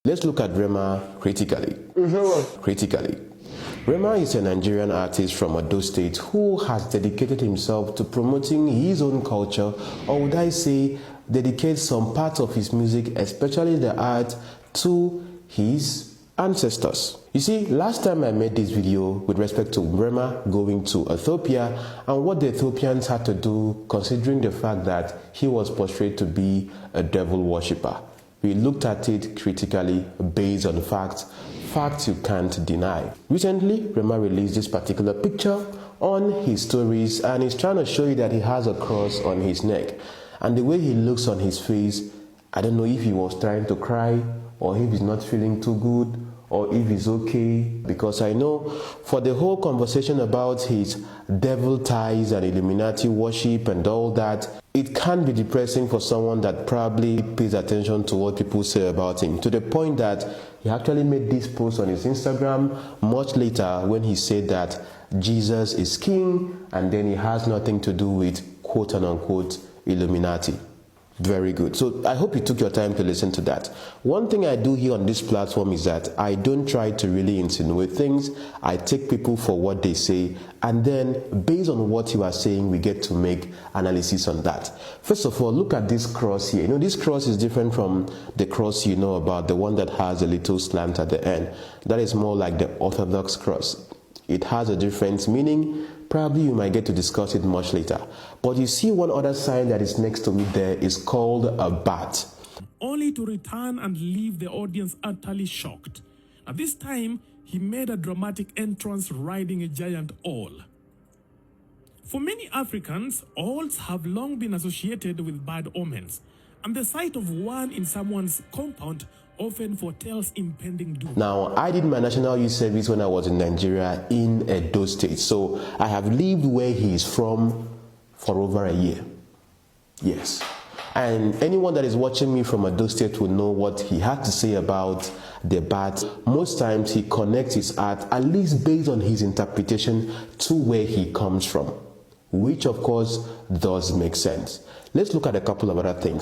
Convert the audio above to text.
Let's look at Rema critically. Rema is a Nigerian artist from Edo State who has dedicated himself to promoting his own culture, or would I say, dedicate some part of his music, especially the art, to his ancestors. You see, last time I made this video with respect to Rema going to Ethiopia and what the Ethiopians had to do considering the fact that he was portrayed to be a devil worshipper. We looked at it critically based on facts you can't deny. Recently, Rema released this particular picture on his stories and he's trying to show you that he has a cross on his neck. And the way he looks on his face, I don't know if he was trying to cry or if he's not feeling too good or if he's okay, because I know for the whole conversation about his devil ties and Illuminati worship and all that, it can be depressing for someone that probably pays attention to what people say about him, to the point that he actually made this post on his Instagram much later when he said that Jesus is king and then he has nothing to do with quote and unquote Illuminati. Very good. So I hope you took your time to listen to that. One thing I do here on this platform is that I don't try to really insinuate things. I take people for what they say, and then based on what you are saying, we get to make analysis on that. First of all, look at this cross here. You know, this cross is different from the cross you know about, the one that has a little slant at the end. That is more like the Orthodox cross. It has a different meaning. Probably you might get to discuss it much later. But you see one other sign that is next to it there is called a bat. Only to return and leave the audience utterly shocked. At this time, he made a dramatic entrance riding a giant owl. For many Africans, owls have long been associated with bad omens, and the sight of one in someone's compound often foretells impending doom. Now, I did my national youth service when I was in Nigeria in Edo State, so I have lived where he is from for over a year. Yes. And anyone that is watching me from Edo State will know what he had to say about the bat. Most times he connects his art, at least based on his interpretation, to where he comes from, which of course does make sense. Let's look at a couple of other things.